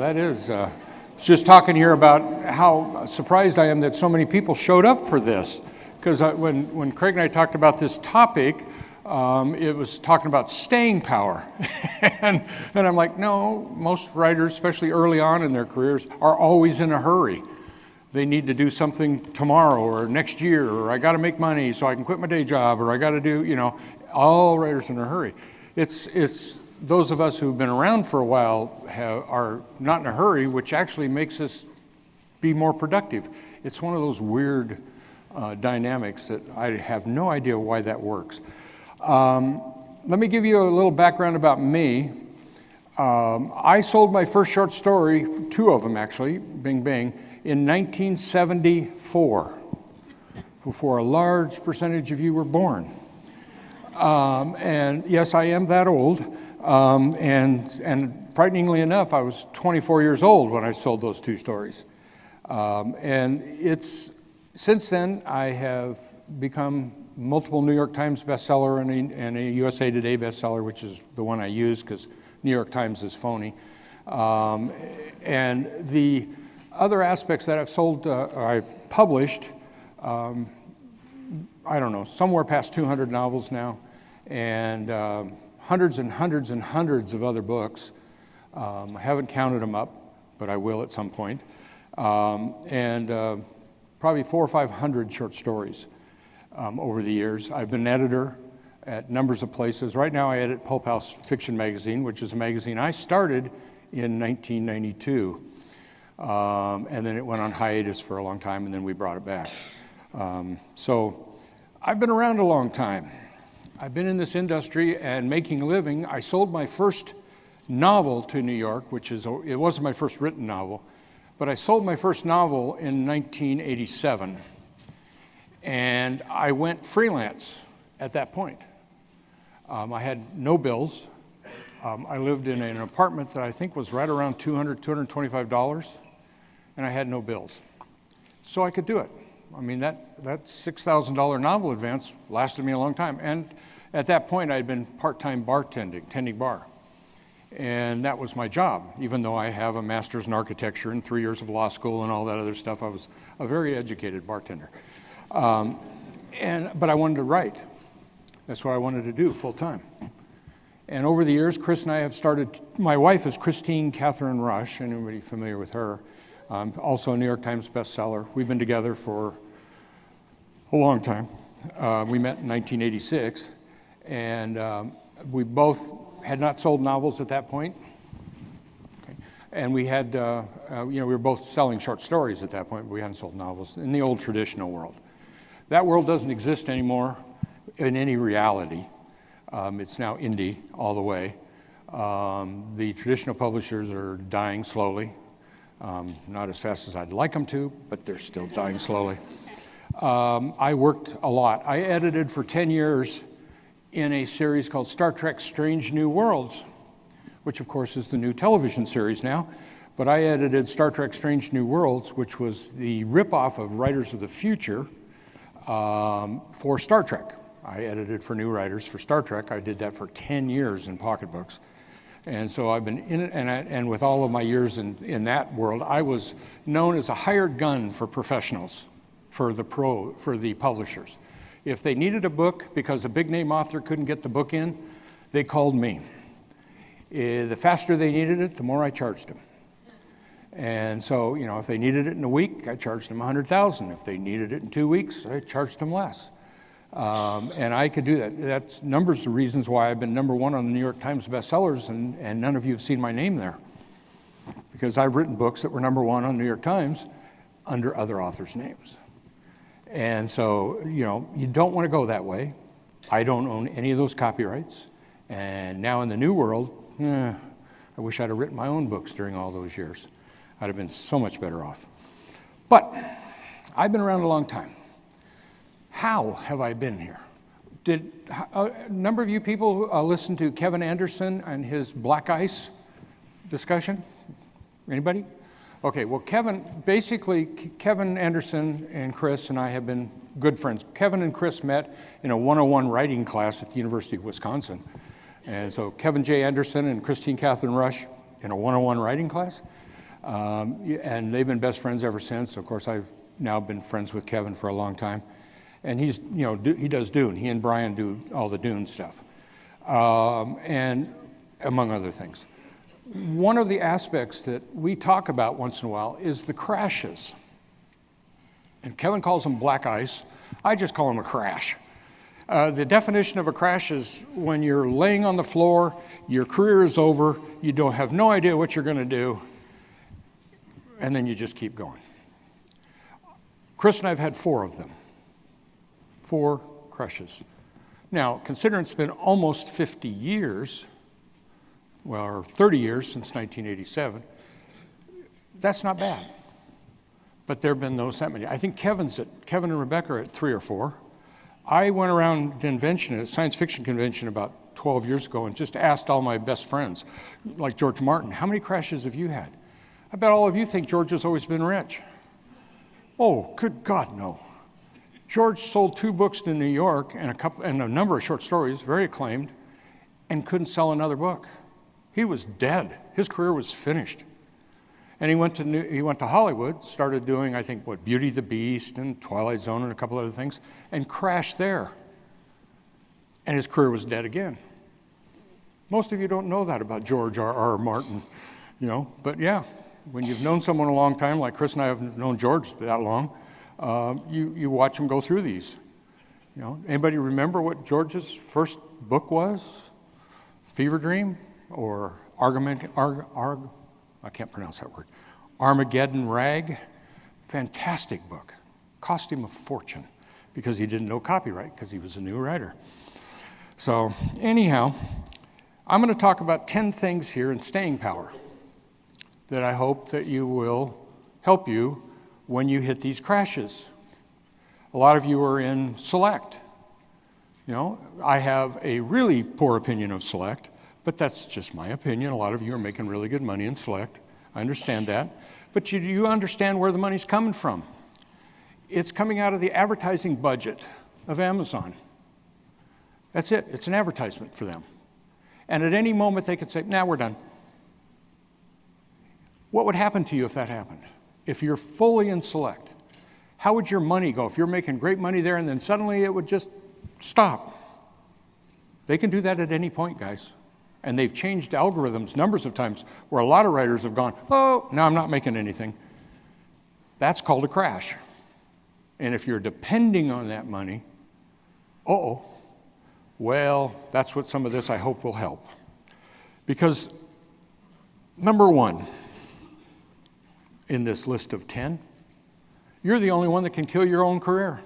That is, just talking here about how surprised I am that so many people showed up for this. Because when Craig and I talked about this topic, it was talking about staying power. and I'm like, no, most writers, especially early on in their careers, are always in a hurry. They need to do something tomorrow or next year, or I got to make money so I can quit my day job, or I got to do, all writers in a hurry. It's those of us who've been around for a while are not in a hurry, which actually makes us be more productive. It's one of those weird dynamics that I have no idea why that works. Let me give you a little background about me. I sold my first short story, two of them actually, Bing Bang, in 1974, before a large percentage of you were born. And yes, I am that old. And frighteningly enough, I was 24 years old when I sold those two stories. And since then, I have become multiple New York Times bestseller and a USA Today bestseller, which is the one I use because New York Times is phony. And the other aspects that I've sold, I've published, I don't know, somewhere past 200 novels now, and hundreds and hundreds and hundreds of other books. I haven't counted them up, but I will at some point. And probably 400 or 500 short stories over the years. I've been an editor at numbers of places. Right now I edit Pulp House Fiction Magazine, which is a magazine I started in 1992. And then it went on hiatus for a long time, and then we brought it back. So I've been around a long time. I've been in this industry and making a living. I sold my first novel to New York, it wasn't my first written novel, but I sold my first novel in 1987. And I went freelance at that point. I had no bills. I lived in an apartment that I think was right around $200, $225, and I had no bills. So I could do it. I mean, that $6,000 novel advance lasted me a long time. And at that point, I had been part-time bartending, tending bar. And that was my job. Even though I have a master's in architecture and 3 years of law school and all that other stuff, I was a very educated bartender. But I wanted to write. That's what I wanted to do full-time. And over the years, Chris and I have started, my wife is Christine Catherine Rush, anybody familiar with her? Also a New York Times bestseller. We've been together for a long time. We met in 1986, and we both had not sold novels at that point. Okay. And we had, we were both selling short stories at that point, but we hadn't sold novels in the old traditional world. That world doesn't exist anymore in any reality. It's now indie all the way. The traditional publishers are dying slowly. Not as fast as I'd like them to, but they're still dying slowly. I worked a lot. I edited for 10 years in a series called Star Trek Strange New Worlds, which of course is the new television series now. But I edited Star Trek Strange New Worlds, which was the ripoff of Writers of the Future for Star Trek. I edited for new writers for Star Trek. I did that for 10 years in pocketbooks. And so I've been in it, and with all of my years in that world, I was known as a hired gun for professionals, for the publishers. If they needed a book because a big name author couldn't get the book in, they called me. The faster they needed it, the more I charged them. And so, if they needed it in a week, I charged them $100,000. If they needed it in 2 weeks, I charged them less. And I could do that. That's numbers of reasons why I've been #1 on the New York Times bestsellers, and none of you have seen my name there. Because I've written books that were #1 on New York Times under other authors' names. And so, you don't want to go that way. I don't own any of those copyrights. And now in the new world, I wish I'd have written my own books during all those years. I'd have been so much better off. But I've been around a long time. How have I been here? Did a number of you people listen to Kevin Anderson and his Black Ice discussion? Anybody? Okay, well, Kevin Anderson and Chris and I have been good friends. Kevin and Chris met in a 101 writing class at the University of Wisconsin. And so Kevin J. Anderson and Christine Catherine Rush in a 101 writing class. And they've been best friends ever since. Of course, I've now been friends with Kevin for a long time. And he's, he does Dune. He and Brian do all the Dune stuff, and among other things. One of the aspects that we talk about once in a while is the crashes. And Kevin calls them black ice. I just call them a crash. The definition of a crash is when you're laying on the floor, your career is over, you don't have no idea what you're going to do, and then you just keep going. Chris and I have had 4 of them. 4 crashes. Now, considering it's been almost 50 years, well, or 30 years since 1987, that's not bad. But there have been that many. I think Kevin and Rebecca are at 3 or 4. I went around Invention at a science fiction convention about 12 years ago and just asked all my best friends, like George Martin, how many crashes have you had? I bet all of you think George has always been rich. Oh, good God, no. George sold 2 books in New York and a number of short stories, very acclaimed, and couldn't sell another book. He was dead. His career was finished. And he went to Hollywood, started doing, I think, Beauty and the Beast and Twilight Zone and a couple other things, and crashed there. And his career was dead again. Most of you don't know that about George R.R. Martin, but yeah, when you've known someone a long time, like Chris and I have known George that long, you watch him go through these. Anybody remember what George's first book was? Fever Dream or I can't pronounce that word. Armageddon Rag. Fantastic book. Cost him a fortune because he didn't know copyright because he was a new writer. So anyhow, I'm going to talk about 10 things here in staying power that I hope that you will help you when you hit these crashes. A lot of you are in Select. I have a really poor opinion of Select, but that's just my opinion. A lot of you are making really good money in Select. I understand that. But you understand where the money's coming from. It's coming out of the advertising budget of Amazon. That's it. It's an advertisement for them. And at any moment they could say, nah, we're done. What would happen to you if that happened? If you're fully in Select, how would your money go? If you're making great money there and then suddenly it would just stop. They can do that at any point, guys. And they've changed algorithms numbers of times where a lot of writers have gone, oh, now I'm not making anything. That's called a crash. And if you're depending on that money, well, that's what some of this I hope will help. Because number 1 in this list of 10, you're the only one that can kill your own career.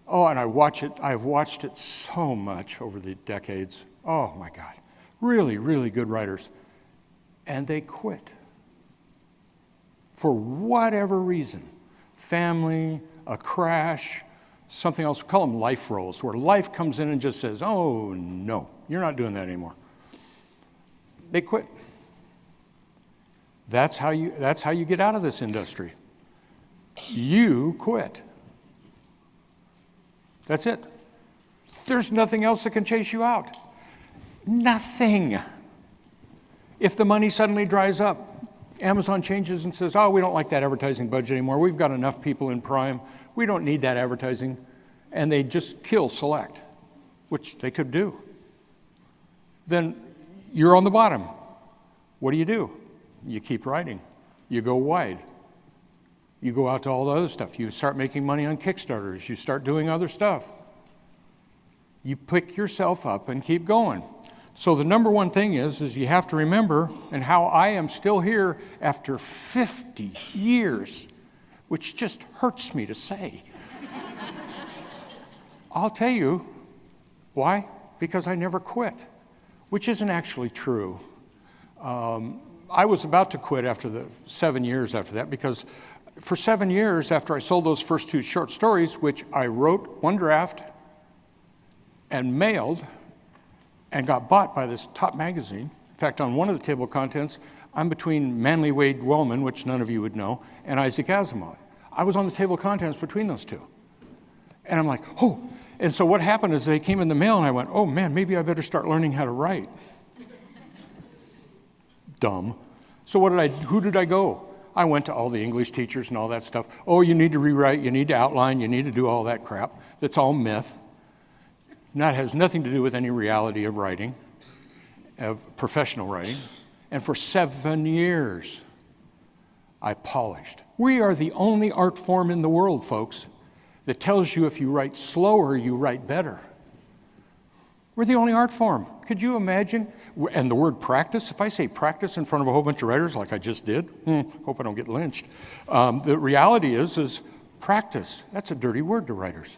Oh, and I've watched it so much over the decades. Oh my God, really, really good writers. And they quit. For whatever reason, family, a crash, something else, we call them life roles, where life comes in and just says, oh no, you're not doing that anymore. They quit. That's how you get out of this industry. You quit. That's it. There's nothing else that can chase you out. Nothing. If the money suddenly dries up, Amazon changes and says, oh, we don't like that advertising budget anymore. We've got enough people in Prime. We don't need that advertising. And they just kill Select, which they could do. Then you're on the bottom. What do? You keep writing. You go wide. You go out to all the other stuff. You start making money on Kickstarters. You start doing other stuff. You pick yourself up and keep going. So the number 1 thing is you have to remember, and how I am still here after 50 years, which just hurts me to say. I'll tell you why. Because I never quit, which isn't actually true. I was about to quit after the 7 years after that, because for 7 years after I sold those first 2 short stories, which I wrote 1 draft and mailed and got bought by this top magazine. In fact, on one of the table of contents, I'm between Manly Wade Wellman, which none of you would know, and Isaac Asimov. I was on the table of contents between those 2. And I'm like, oh. And so what happened is they came in the mail and I went, oh man, maybe I better start learning how to write. Dumb. So who did I go? I went to all the English teachers and all that stuff. Oh, you need to rewrite, you need to outline, you need to do all that crap. That's all myth. That has nothing to do with any reality of writing, of professional writing. And for 7 years, I polished. We are the only art form in the world, folks, that tells you if you write slower, you write better. We're the only art form. Could you imagine? And the word practice, if I say practice in front of a whole bunch of writers like I just did, hope I don't get lynched. The reality is practice. That's a dirty word to writers.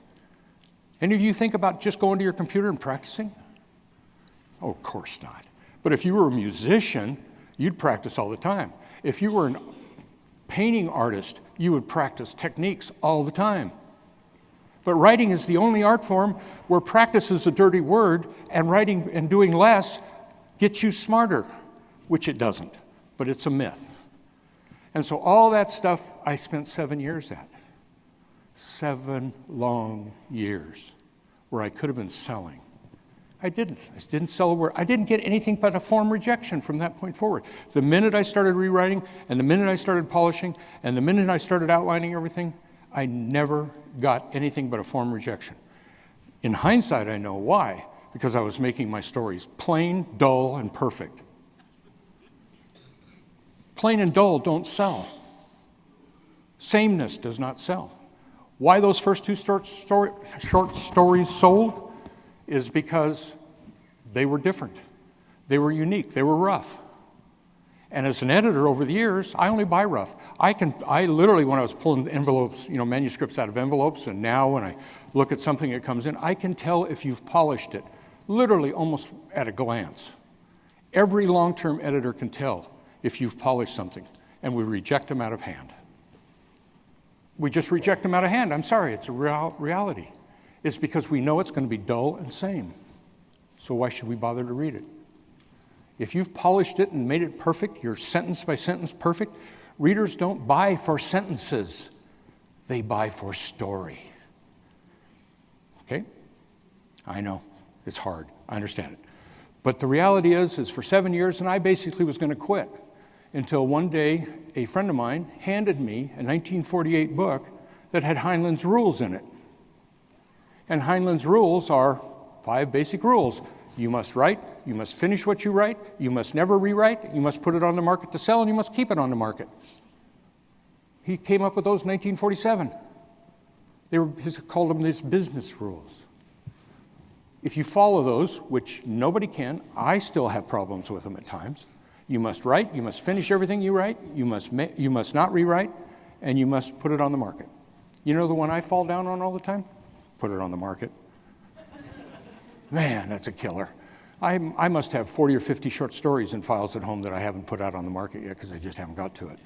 Any of you think about just going to your computer and practicing? Oh, of course not. But if you were a musician, you'd practice all the time. If you were a painting artist, you would practice techniques all the time. But writing is the only art form where practice is a dirty word, and writing and doing less gets you smarter, which it doesn't, but it's a myth. And so all that stuff I spent 7 years at. 7 long years where I could have been selling. I didn't. I just didn't sell a word. I didn't get anything but a form rejection from that point forward. The minute I started rewriting, and the minute I started polishing, and the minute I started outlining everything, I never got anything but a form rejection. In hindsight, I know why. Because I was making my stories plain, dull, and perfect. Plain and dull don't sell. Sameness does not sell. Why those first 2 short stories sold is because they were different. They were unique. They were rough. And as an editor over the years, I only buy rough. I literally, when I was pulling envelopes, manuscripts out of envelopes, and now when I look at something that comes in, I can tell if you've polished it, literally almost at a glance. Every long-term editor can tell if you've polished something, and we reject them out of hand. We just reject them out of hand. I'm sorry, it's a reality. It's because we know it's going to be dull and same. So why should we bother to read it? If you've polished it and made it perfect, you're sentence by sentence perfect, readers don't buy for sentences. They buy for story. Okay? I know. It's hard. I understand it. But the reality is for 7 years, and I basically was going to quit until one day a friend of mine handed me a 1948 book that had Heinlein's rules in it. And Heinlein's rules are 5 basic rules. You must write, you must finish what you write, you must never rewrite, you must put it on the market to sell, and you must keep it on the market. He came up with those in 1947. He called them these business rules. If you follow those, which nobody can, I still have problems with them at times. You must write, you must finish everything you write, you must not rewrite, and you must put it on the market. You know the one I fall down on all the time? Put it on the market. Man, that's a killer. I must have 40 or 50 short stories in files at home that I haven't put out on the market yet because I just haven't got to it.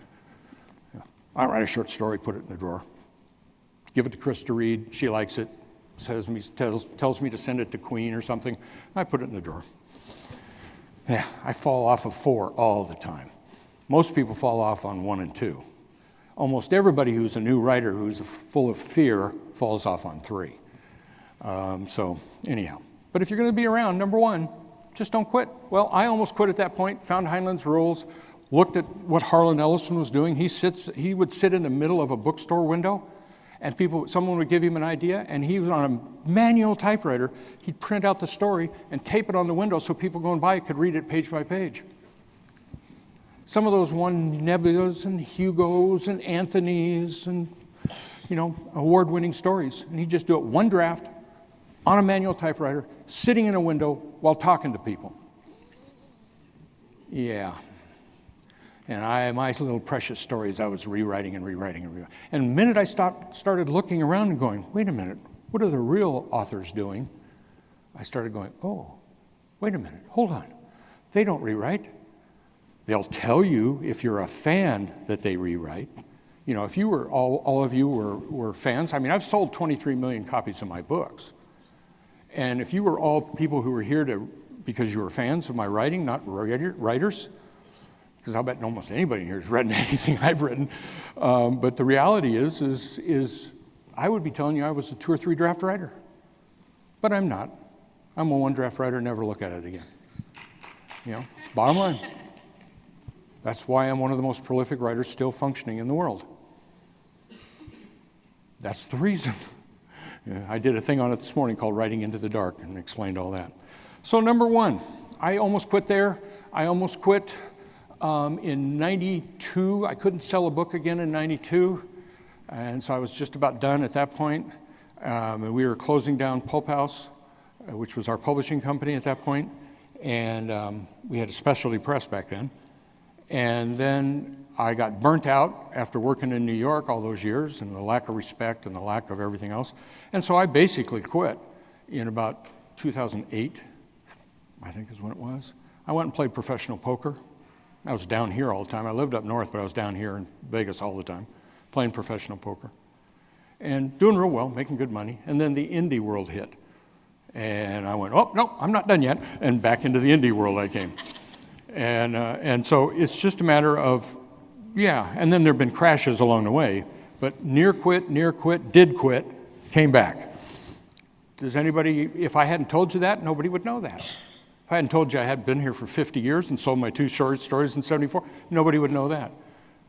I write a short story, put it in the drawer. Give it to Chris to read. She likes it. Tells me to send it to Queen or something. I put it in the drawer. Yeah, I fall off of 4 all the time. Most people fall off on 1 and 2. Almost everybody who's a new writer who's full of fear falls off on 3. So anyhow. But if you're going to be around, number 1, just don't quit. Well, I almost quit at that point, found Heinlein's rules, looked at what Harlan Ellison was doing. He would sit in the middle of a bookstore window, and someone would give him an idea, and he was on a manual typewriter. He'd print out the story and tape it on the window so people going by could read it page by page. Some of those won Nebulas and Hugos and Anthonys and, award-winning stories. And he'd just do it 1 draft on a manual typewriter, sitting in a window while talking to people. Yeah. And my little precious stories, I was rewriting and rewriting and rewriting. And the minute I started looking around and going, wait a minute, what are the real authors doing? I started going, oh, wait a minute, hold on. They don't rewrite. They'll tell you if you're a fan that they rewrite. If you were, all of you were fans, I've sold 23 million copies of my books. And if you were all people who were here because you were fans of my writing, not writers, because I'll bet almost anybody here has read anything I've written. But the reality is I would be telling you I was a 2 or 3 draft writer. But I'm not. I'm a 1 draft writer, never look at it again. Bottom line. That's why I'm one of the most prolific writers still functioning in the world. That's the reason. I did a thing on it this morning called Writing into the Dark and explained all that. So number one, I almost quit there. I almost quit in 92. I couldn't sell a book again in 92. And so I was just about done at that point. And we were closing down Pulp House, which was our publishing company at that point. And we had a specialty press back then. And then I got burnt out after working in New York all those years and the lack of respect and the lack of everything else. And so I basically quit in about 2008, I think is when it was. I went and played professional poker. I was down here all the time. I lived up north, but I was down here in Vegas all the time, playing professional poker. And doing real well, making good money. And then the indie world hit. And I went, oh, no, I'm not done yet. And back into the indie world I came. And so it's just a matter of, yeah, and then there have been crashes along the way, but near quit, did quit, came back. Does anybody, if I hadn't told you that, nobody would know that. If I hadn't told you I had been here for 50 years and sold my 2 short stories in 74, nobody would know that.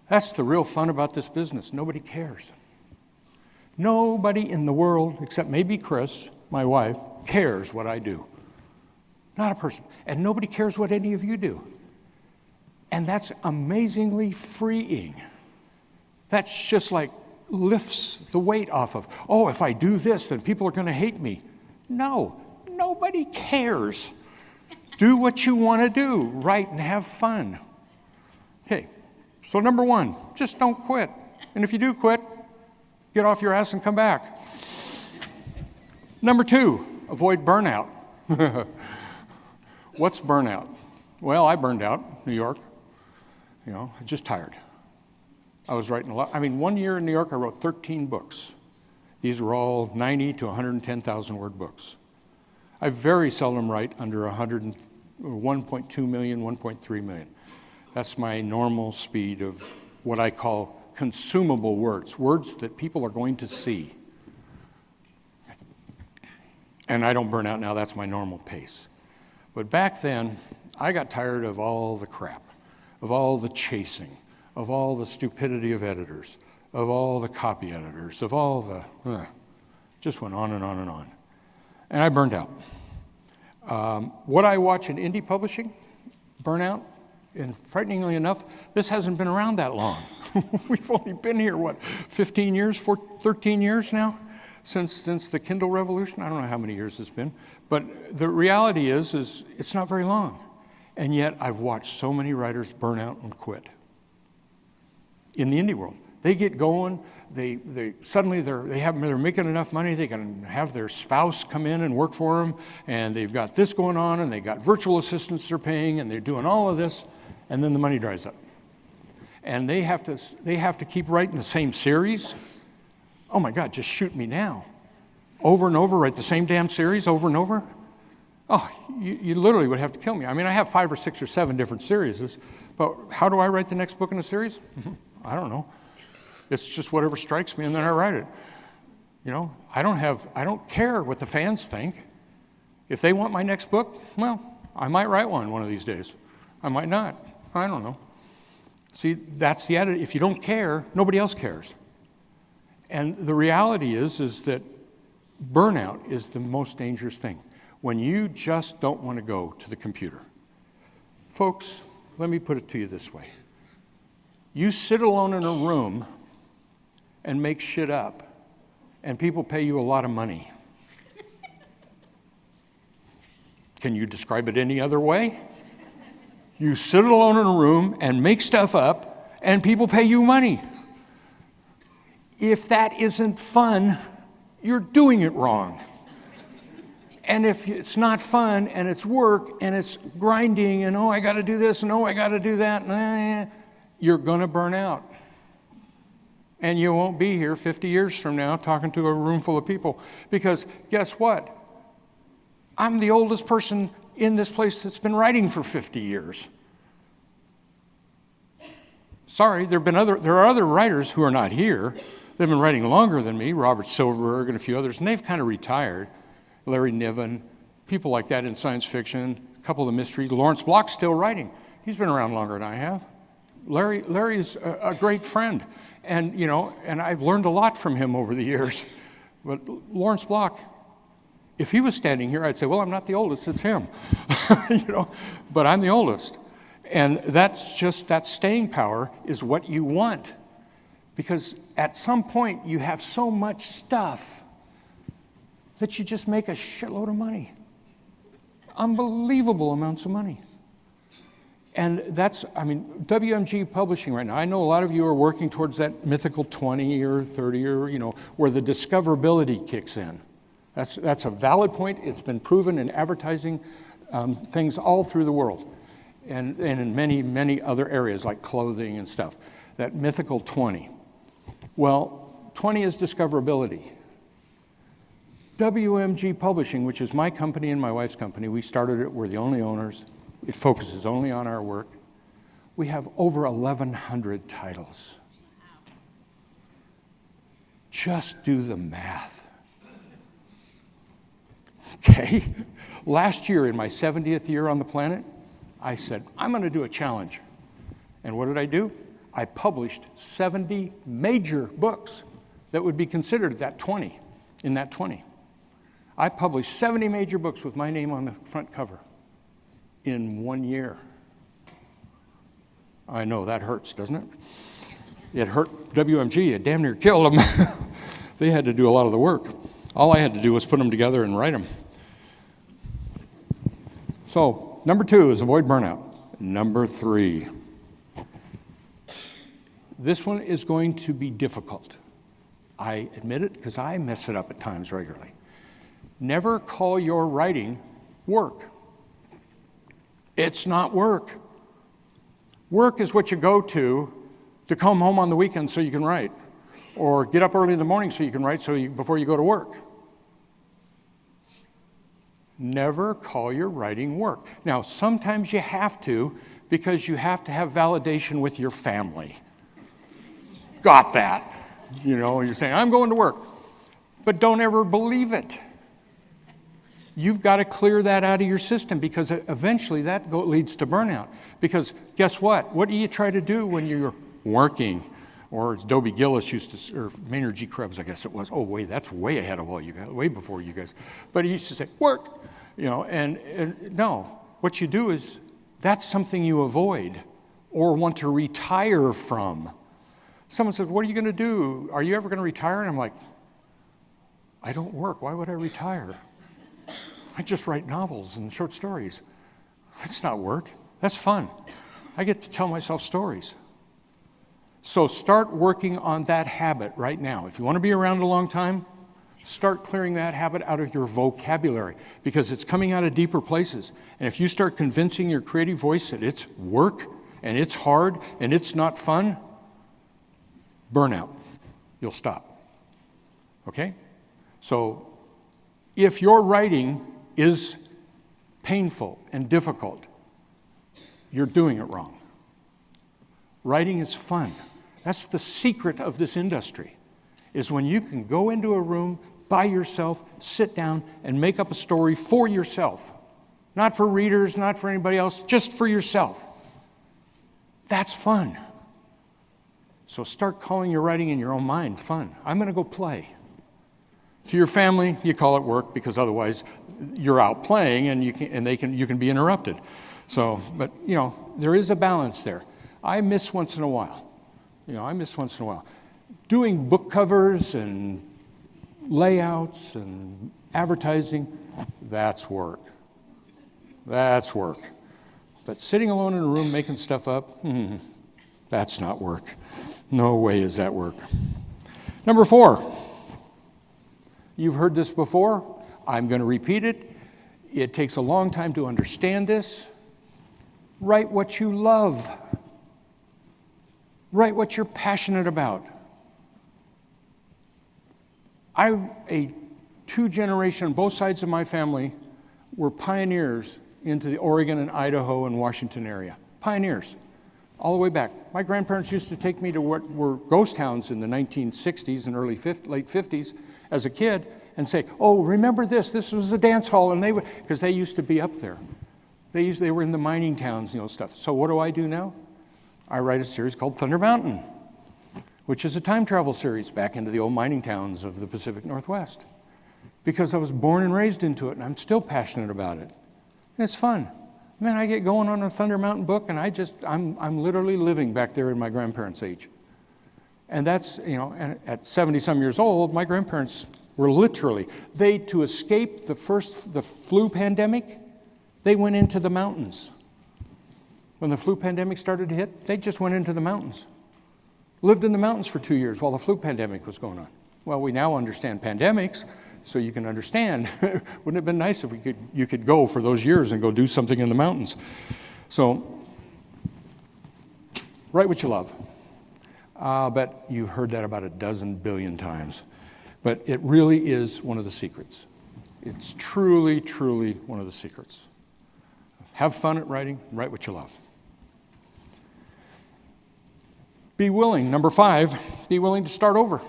That's the real fun about this business. Nobody cares. Nobody in the world, except maybe Chris, my wife, cares what I do. Not a person. And nobody cares what any of you do. And that's amazingly freeing. That's just like lifts the weight off of, oh, if I do this, then people are going to hate me. No, nobody cares. Do what you want to do, write and have fun. Okay, so number one, just don't quit. And if you do quit, get off your ass and come back. Number two, avoid burnout. What's burnout? Well, I burned out, New York. You know, just tired. I was writing a lot. I mean, 1 year in New York, I wrote 13 books. These were all 90 to 110,000 word books. I very seldom write under 1.2 million, 1.3 million. That's my normal speed of what I call consumable words, words that people are going to see. And I don't burn out now, that's my normal pace. But back then, I got tired of all the crap, of all the chasing, of all the stupidity of editors, of all the copy editors, of all the, just went on and on and on. And I burned out. What I watch in indie publishing, burnout, and frighteningly enough, this hasn't been around that long. We've only been here, 15 years, 13 years now? Since the Kindle revolution. I don't know how many years it's been. But the reality is it's not very long. And yet I've watched so many writers burn out and quit. In the indie world. They get going, suddenly they're making enough money, they can have their spouse come in and work for them, and they've got this going on, and they've got virtual assistants they're paying, and they're doing all of this, and then the money dries up. And they have to keep writing the same series. Oh my God, just shoot me now. Over and over, write the same damn series over and over. Oh, you literally would have to kill me. I mean, I have 5 or 6 or 7 different series, but how do I write the next book in a series? I don't know. It's just whatever strikes me and then I write it. You know, I don't care what the fans think. If they want my next book, well, I might write one of these days. I might not. I don't know. See, that's the attitude. If you don't care, nobody else cares. And the reality is that burnout is the most dangerous thing. When you just don't want to go to the computer. Folks, let me put it to you this way. You sit alone in a room and make shit up, and people pay you a lot of money. Can you describe it any other way? You sit alone in a room and make stuff up, and people pay you money. If that isn't fun, you're doing it wrong. And if it's not fun, and it's work, and it's grinding, and oh, I got to do this, and oh, I got to do that, you're going to burn out. And you won't be here 50 years from now talking to a room full of people. Because guess what? I'm the oldest person in this place that's been writing for 50 years. Sorry, there are other writers who are not here. They've been writing longer than me, Robert Silverberg and a few others, and they've kind of retired. Larry Niven, people like that in science fiction, a couple of the mysteries. Lawrence Block's still writing. He's been around longer than I have. Larry's a great friend, and and I've learned a lot from him over the years. But Lawrence Block, if he was standing here, I'd say, well, I'm not the oldest, it's him. But I'm the oldest. And that's just, that staying power is what you want. Because at some point, you have so much stuff that you just make a shitload of money. Unbelievable amounts of money. And that's, WMG Publishing right now, I know a lot of you are working towards that mythical 20 or 30 or, where the discoverability kicks in. That's a valid point. It's been proven in advertising things all through the world and in many, many other areas like clothing and stuff. That mythical 20. Well, 20 is discoverability. WMG Publishing, which is my company and my wife's company, we started it, we're the only owners. It focuses only on our work. We have over 1,100 titles. Just do the math. Okay? Last year, in my 70th year on the planet, I said, I'm going to do a challenge. And what did I do? I published 70 major books that would be considered in that 20. I published 70 major books with my name on the front cover in 1 year. I know, that hurts, doesn't it? It hurt WMG, it damn near killed them. They had to do a lot of the work. All I had to do was put them together and write them. So, number 2 is avoid burnout. Number 3. This one is going to be difficult. I admit it because I mess it up at times regularly. Never call your writing work. It's not work. Work is what you go to come home on the weekend so you can write, or get up early in the morning so you can write before you go to work. Never call your writing work. Now, sometimes you have to, because you have to have validation with your family. Got that. You're saying, I'm going to work. But don't ever believe it. You've got to clear that out of your system, because eventually that leads to burnout. Because guess what? What do you try to do when you're working? Or as Dobie Gillis used to, or Maynard G. Krebs, I guess it was. Oh, wait, that's way ahead of all you guys, way before you guys. But he used to say, work. And no, what you do is, that's something you avoid or want to retire from. Someone says, what are you going to do? Are you ever going to retire? And I'm like, I don't work. Why would I retire? I just write novels and short stories. That's not work. That's fun. I get to tell myself stories. So start working on that habit right now. If you want to be around a long time, start clearing that habit out of your vocabulary, because it's coming out of deeper places. And if you start convincing your creative voice that it's work and it's hard and it's not fun, burnout. You'll stop. Okay? So if your writing is painful and difficult, you're doing it wrong. Writing is fun. That's the secret of this industry, is when you can go into a room by yourself, sit down, and make up a story for yourself. Not for readers, not for anybody else, just for yourself. That's fun. So start calling your writing in your own mind fun. I'm going to go play. To your family, you call it work, because otherwise you're out playing and you can be interrupted. So, but there is a balance there. I miss once in a while. Doing book covers and layouts and advertising, that's work. That's work. But sitting alone in a room making stuff up, that's not work. No way is that work. Number 4. You've heard this before. I'm going to repeat it. It takes a long time to understand this. Write what you love. Write what you're passionate about. I'm a 2-generation, both sides of my family were pioneers into the Oregon and Idaho and Washington area. Pioneers, all the way back. My grandparents used to take me to what were ghost towns in the 1960s and late 50s as a kid and say, oh, remember this? This was a dance hall, and because they used to be up there. They were in the mining towns, stuff. So what do I do now? I write a series called Thunder Mountain, which is a time travel series back into the old mining towns of the Pacific Northwest, because I was born and raised into it, and I'm still passionate about it. And it's fun. And then I get going on a Thunder Mountain book, and I'm literally living back there in my grandparents' age. And that's, and at 70-some years old, my grandparents were literally, to escape the flu pandemic, they went into the mountains. When the flu pandemic started to hit, they just went into the mountains. Lived in the mountains for 2 years while the flu pandemic was going on. Well, we now understand pandemics, so you can understand. Wouldn't it have been nice if you could go for those years and go do something in the mountains? So, write what you love. I bet you've heard that about 12 billion times. But it really is one of the secrets. It's truly, truly one of the secrets. Have fun at writing, write what you love. Be willing, number 5, be willing to start over.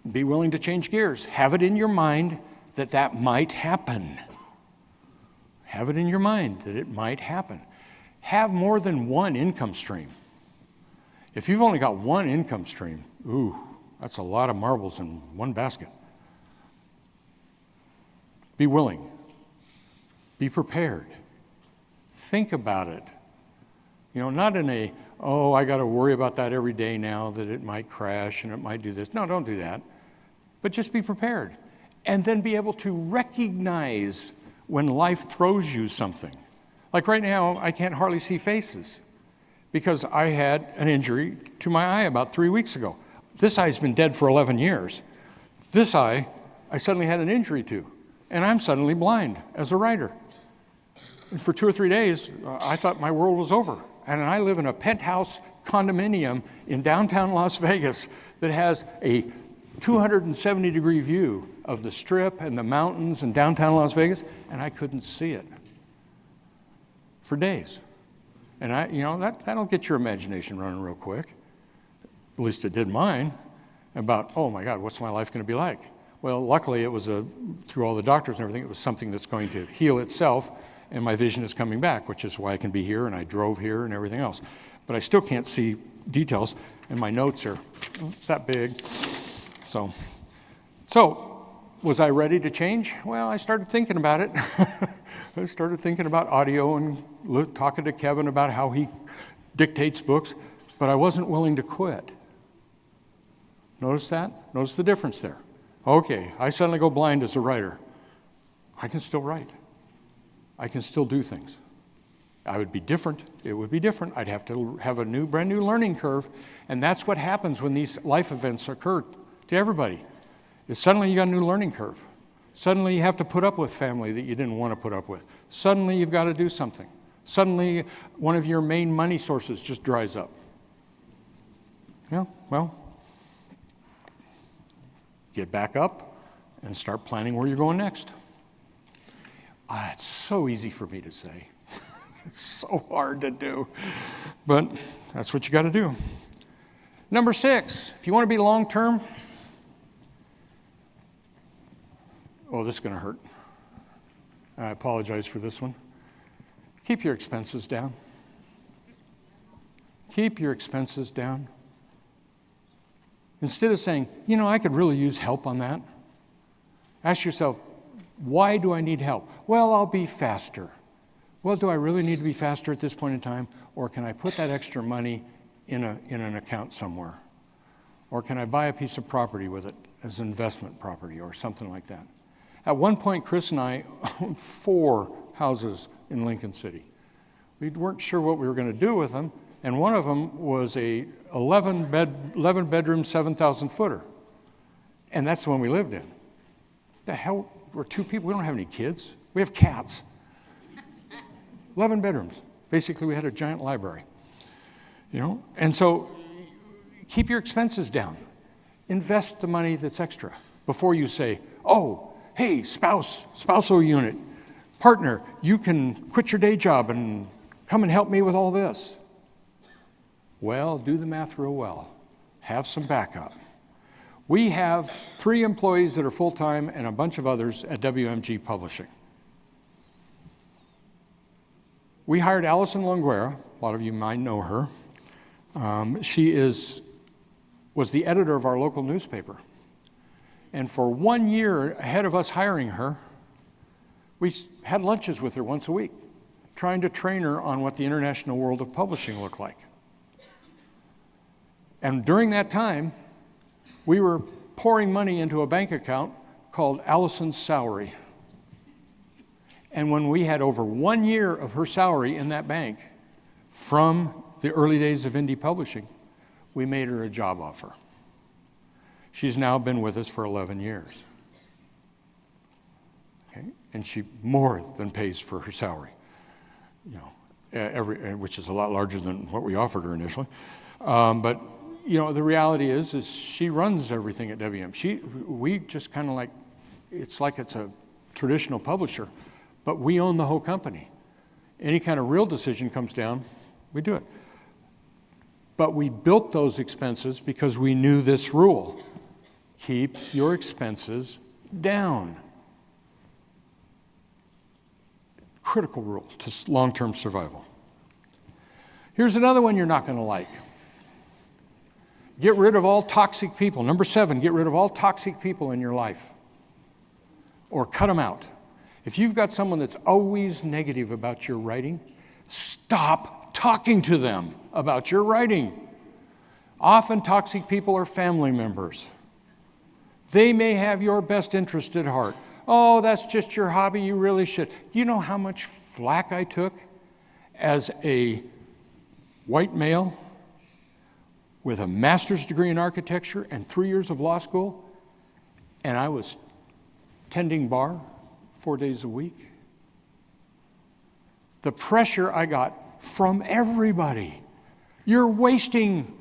Be willing to change gears. Have it in your mind that might happen. Have it in your mind that it might happen. Have more than one income stream. If you've only got one income stream, that's a lot of marbles in one basket. Be willing. Be prepared. Think about it. Not in I got to worry about that every day now, that it might crash and it might do this. No, don't do that. But just be prepared. And then be able to recognize when life throws you something. Like right now, I can't hardly see faces because I had an injury to my eye about 3 weeks ago. This eye's been dead for 11 years. This eye, I suddenly had an injury to, and I'm suddenly blind as a writer. And for 2 or 3 days, I thought my world was over. And I live in a penthouse condominium in downtown Las Vegas that has a 270-degree view of the Strip and the mountains in downtown Las Vegas, and I couldn't see it for days. And that'll get your imagination running real quick. At least it did mine, about, oh my God, what's my life going to be like? Well, luckily it was through all the doctors and everything, it was something that's going to heal itself, and my vision is coming back, which is why I can be here, and I drove here and everything else. But I still can't see details, and my notes are that big. So was I ready to change? Well, I started thinking about it. I started thinking about audio and talking to Kevin about how he dictates books, but I wasn't willing to quit. Notice that? Notice the difference there. Okay, I suddenly go blind as a writer. I can still write. I can still do things. I would be different. It would be different. I'd have to have a brand new learning curve, and that's what happens when these life events occur to everybody. Is suddenly you got a new learning curve. Suddenly you have to put up with family that you didn't want to put up with. Suddenly you've got to do something. Suddenly one of your main money sources just dries up. Yeah, well, get back up and start planning where you're going next. It's so easy for me to say. It's so hard to do, but that's what you got to do. Number 6, if you want to be long-term, this is going to hurt. I apologize for this one. Keep your expenses down. Keep your expenses down. Instead of saying, I could really use help on that, ask yourself, why do I need help? Well, I'll be faster. Well, do I really need to be faster at this point in time? Or can I put that extra money in an account somewhere? Or can I buy a piece of property with it as investment property or something like that? At one point, Chris and I owned 4 houses in Lincoln City. We weren't sure what we were going to do with them, and one of them was a 11-bedroom, 7,000-footer. And that's the one we lived in. The hell, we're 2 people. We don't have any kids. We have cats. 11 bedrooms. Basically, we had a giant library. And so keep your expenses down. Invest the money that's extra before you say, hey, spousal unit, partner, you can quit your day job and come and help me with all this. Well, do the math real well. Have some backup. We have 3 employees that are full-time and a bunch of others at WMG Publishing. We hired Allison Longuera A lot of you might know her. She was the editor of our local newspaper. And for 1 year ahead of us hiring her, we had lunches with her once a week, trying to train her on what the international world of publishing looked like. And during that time, we were pouring money into a bank account called Allison's Salary. And when we had over 1 year of her salary in that bank from the early days of indie publishing, we made her a job offer. She's now been with us for 11 years. Okay? And she more than pays for her salary, which is a lot larger than what we offered her initially. But the reality is she runs everything at WM. We just kind of it's like it's a traditional publisher, but we own the whole company. Any kind of real decision comes down, we do it. But we built those expenses because we knew this rule: keep your expenses down. Critical rule to long-term survival. Here's another one you're not going to like. Get rid of all toxic people. Number 7, get rid of all toxic people in your life. Or cut them out. If you've got someone that's always negative about your writing, stop talking to them about your writing. Often toxic people are family members. They may have your best interest at heart. Oh, that's just your hobby, you really should. Do you know how much flack I took as a white male with a master's degree in architecture and 3 years of law school, and I was tending bar 4 days a week? The pressure I got from everybody. You're wasting.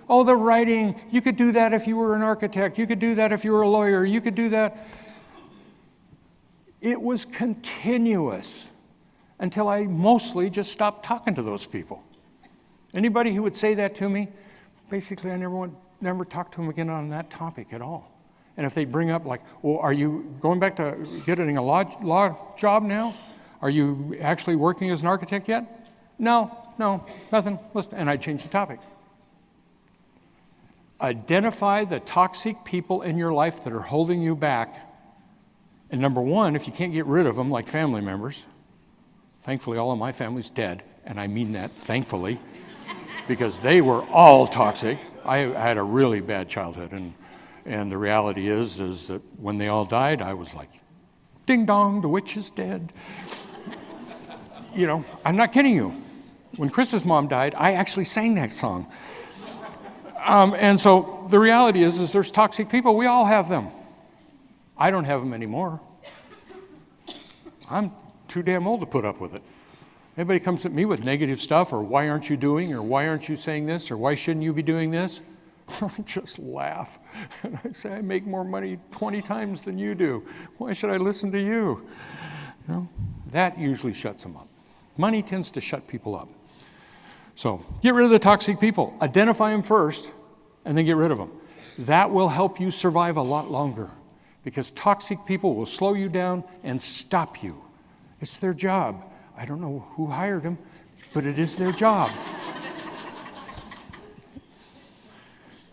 Oh, the writing, you could do that if you were an architect. You could do that if you were a lawyer. You could do that. It was continuous until I mostly just stopped talking to those people. Anybody who would say that to me, basically I never talked to them again on that topic at all. And if they bring up well, are you going back to getting a law job now? Are you actually working as an architect yet? No, nothing. And I changed the topic. Identify the toxic people in your life that are holding you back. And number 1, if you can't get rid of them, like family members, thankfully all of my family's dead, and I mean that thankfully, because they were all toxic. I had a really bad childhood, and the reality is that when they all died, I was like, ding dong, the witch is dead. I'm not kidding you. When Chris's mom died, I actually sang that song. And so the reality is there's toxic people. We all have them. I don't have them anymore. I'm too damn old to put up with it. Anybody comes at me with negative stuff, or why aren't you doing, or why aren't you saying this, or why shouldn't you be doing this? I just laugh. And I say, I make more money 20 times than you do. Why should I listen to you? That usually shuts them up. Money tends to shut people up. So get rid of the toxic people. Identify them first, and then get rid of them. That will help you survive a lot longer, because toxic people will slow you down and stop you. It's their job. I don't know who hired them, but it is their job.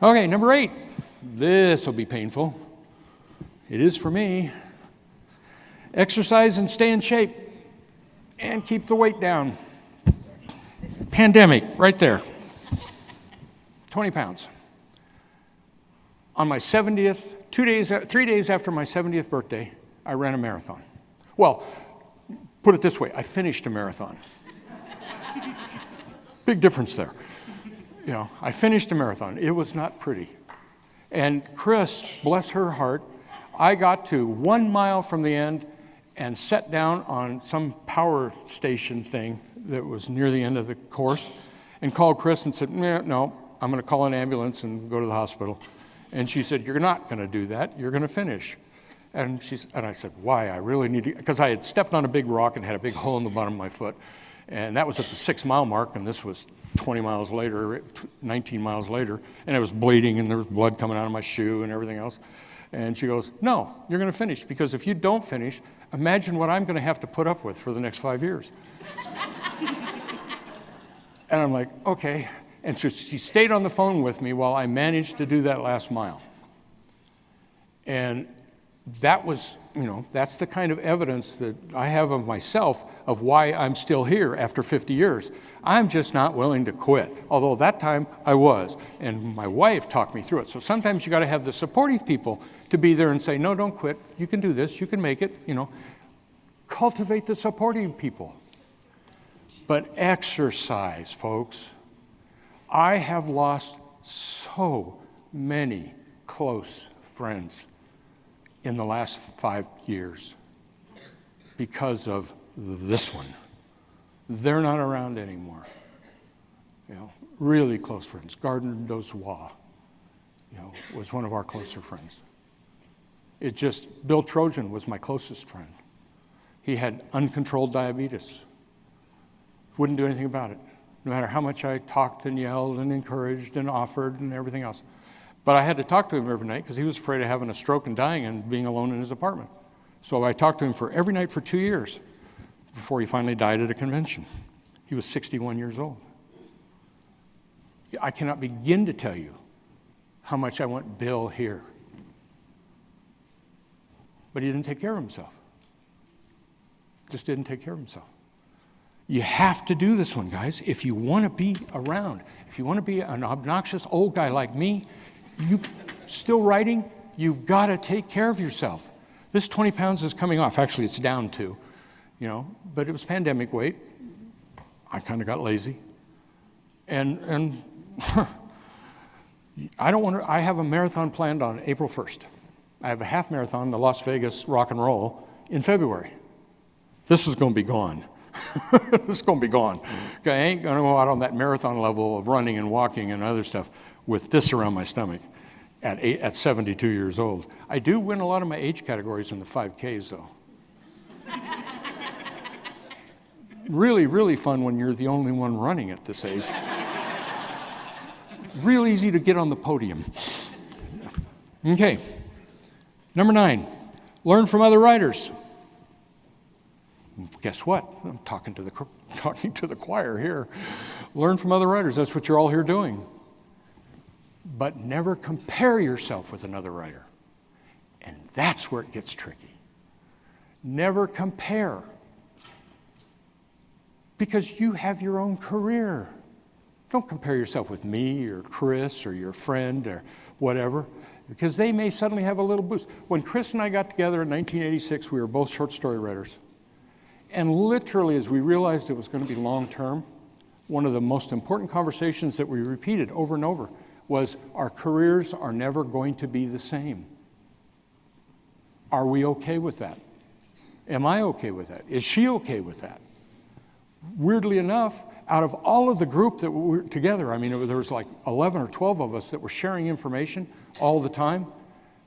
Okay, number 8. This will be painful. It is for me. Exercise and stay in shape, and keep the weight down. Pandemic, right there. 20 pounds. On my 70th, 3 days after my 70th birthday, I ran a marathon. Well, put it this way, I finished a marathon. Big difference there. I finished a marathon. It was not pretty. And Chris, bless her heart, I got to 1 mile from the end and sat down on some power station thing that was near the end of the course and called Chris and said, no, I'm going to call an ambulance and go to the hospital. And she said, you're not going to do that. You're going to finish. And I said, why? I really need to, because I had stepped on a big rock and had a big hole in the bottom of my foot. And that was at the 6-mile mark, and this was 20 miles later, 19 miles later, and it was bleeding, and there was blood coming out of my shoe and everything else. And she goes, no, you're going to finish, because if you don't finish, imagine what I'm going to have to put up with for the next 5 years. And I'm like, okay. And so she stayed on the phone with me while I managed to do that last mile. And that was, that's the kind of evidence that I have of myself of why I'm still here after 50 years. I'm just not willing to quit, although that time I was. And my wife talked me through it. So sometimes you got to have the supportive people to be there and say, no, don't quit. You can do this. You can make it. Cultivate the supportive people. But exercise, folks. I have lost so many close friends in the last 5 years because of this one. They're not around anymore. Really close friends. Gardner Dozois, was one of our closer friends. Bill Trojan was my closest friend. He had uncontrolled diabetes. Wouldn't do anything about it, no matter how much I talked and yelled and encouraged and offered and everything else. But I had to talk to him every night because he was afraid of having a stroke and dying and being alone in his apartment. So I talked to him every night for 2 years before he finally died at a convention. He was 61 years old. I cannot begin to tell you how much I want Bill here. But he didn't take care of himself. Just didn't take care of himself. You have to do this one, guys, if you want to be around. If you want to be an obnoxious old guy like me, you still writing, you've got to take care of yourself. This 20 pounds is coming off. Actually, it's down too, but it was pandemic weight. I kind of got lazy. And I have a marathon planned on April 1st. I have a half marathon, the Las Vegas Rock and Roll, in February. This is going to be gone. This is going to be gone. I ain't going to go out on that marathon level of running and walking and other stuff with this around my stomach at 72 years old. I do win a lot of my age categories in the 5Ks, though. Really, really fun when you're the only one running at this age. Real easy to get on the podium. Okay. Number 9, learn from other writers. Guess what? I'm talking to the choir here. Learn from other writers. That's what you're all here doing. But never compare yourself with another writer. And that's where it gets tricky. Never compare. Because you have your own career. Don't compare yourself with me or Chris or your friend or whatever, because they may suddenly have a little boost. When Chris and I got together in 1986, we were both short story writers. And literally, as we realized it was going to be long-term, one of the most important conversations that we repeated over and over was, our careers are never going to be the same. Are we okay with that? Am I okay with that? Is she okay with that? Weirdly enough, out of all of the group that were together, there was like 11 or 12 of us that were sharing information all the time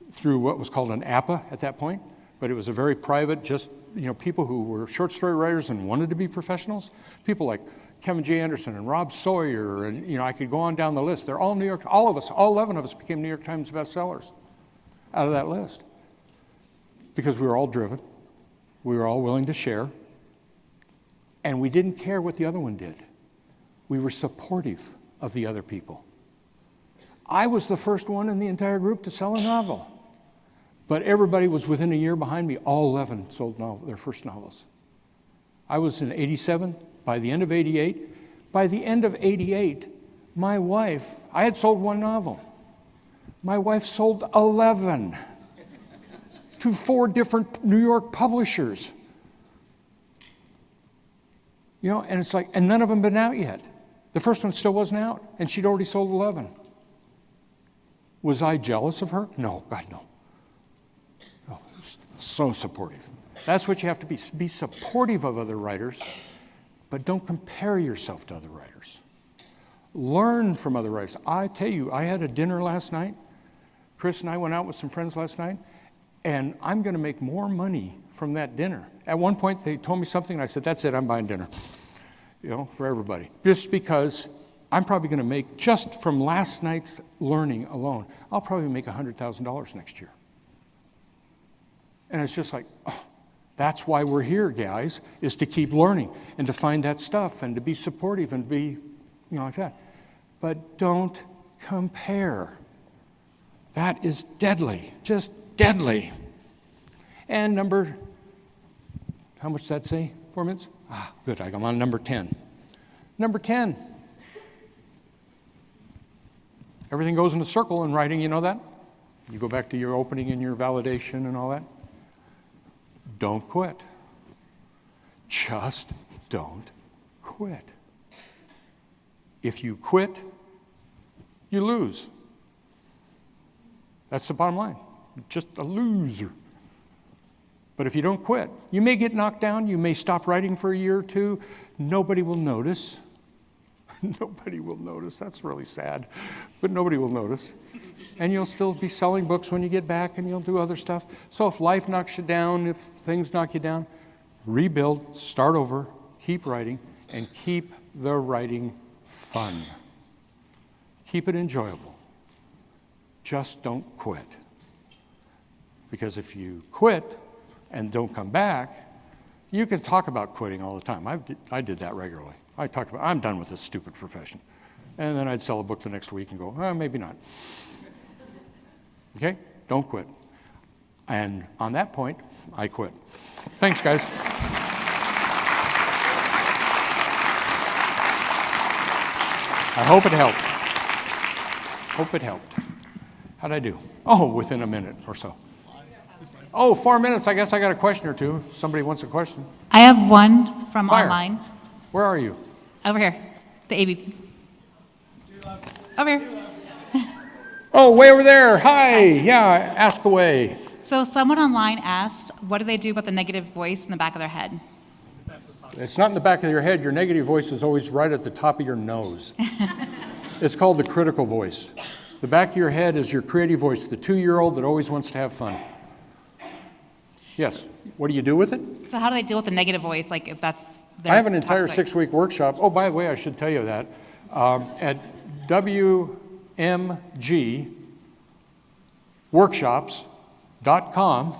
through what was called an APA at that point, but it was a very private, just people who were short story writers and wanted to be professionals. People like Kevin J. Anderson and Rob Sawyer, and I could go on down the list. They're all New York, all 11 of us became New York Times bestsellers out of that list. Because we were all driven, we were all willing to share, and we didn't care what the other one did. We were supportive of the other people. I was the first one in the entire group to sell a novel. But everybody was within a year behind me. All 11 sold their first novels. I was in 87. By the end of 88, my wife, I had sold one novel. My wife sold 11 to 4 different New York publishers. And it's like, and none of them been out yet. The first one still wasn't out, and she'd already sold 11. Was I jealous of her? No, God, no. So supportive. That's what you have to be. Be supportive of other writers, but don't compare yourself to other writers. Learn from other writers. I tell you, I had a dinner last night. Chris and I went out with some friends last night, and I'm going to make more money from that dinner. At one point, they told me something, and I said, that's it, I'm buying dinner, for everybody. Just because I'm probably going to make, just from last night's learning alone, I'll probably make $100,000 next year. And it's just like, that's why we're here, guys, is to keep learning and to find that stuff and to be supportive and be like that. But don't compare. That is deadly, just deadly. And how much does that say? 4 minutes? Good, I'm on number 10. Number 10. Everything goes in a circle in writing, you know that? You go back to your opening and your validation and all that. Don't quit. Just don't quit. If you quit, you lose. That's the bottom line. Just a loser. But if you don't quit, you may get knocked down, you may stop writing for a year or two. Nobody will notice. Nobody will notice. That's really sad, but nobody will notice. And you'll still be selling books when you get back, and you'll do other stuff. So if life knocks you down, if things knock you down, rebuild, start over, keep writing, and keep the writing fun. Keep it enjoyable. Just don't quit. Because if you quit and don't come back, you can talk about quitting all the time. I did that regularly. I talked about, I'm done with this stupid profession. And then I'd sell a book the next week and go, maybe not. Okay? Don't quit. And on that point, I quit. Thanks, guys. I hope it helped. Hope it helped. How'd I do? Oh, within a minute or so. Oh, 4 minutes. I guess I got a question or two. Somebody wants a question. I have one from Fire. online. Where are you? Over here. The AB. Over here. Oh, way over there. Hi. Yeah, ask away. So someone online asked, what do they do about the negative voice in the back of their head? It's not in the back of your head. Your negative voice is always right at the top of your nose. It's called the critical voice. The back of your head is your creative voice, the 2-year-old that always wants to have fun. Yes. What do you do with it? So how do they deal with the negative voice, like if that's their I have an entire toxic? 6-week workshop. Oh, by the way, I should tell you that. At WMGworkshops.com,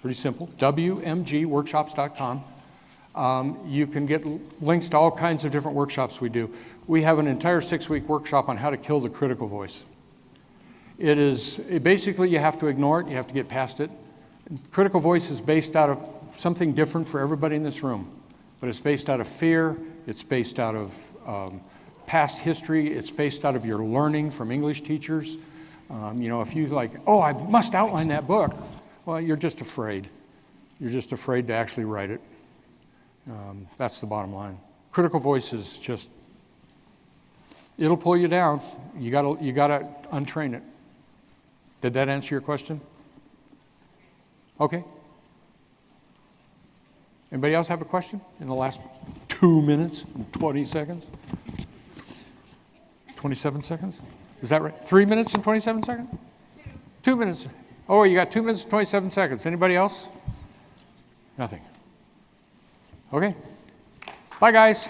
pretty simple, WMGworkshops.com, you can get links to all kinds of different workshops we do. We have an entire 6-week workshop on how to kill the critical voice. Basically you have to ignore it, you have to get past it. Critical voice is based out of something different for everybody in this room, but it's based out of fear, it's based out of past history, it's based out of your learning from English teachers. If you I must outline that book, well, you're just afraid. You're just afraid to actually write it. That's the bottom line. Critical voice is just, it'll pull you down. You gotta untrain it. Did that answer your question? Okay. Anybody else have a question in the last 2 minutes and 20 seconds? 27 seconds? Is that right? 3 minutes and 27 seconds? 2 minutes. Oh, you got 2 minutes and 27 seconds. Anybody else? Nothing. Okay. Bye, guys.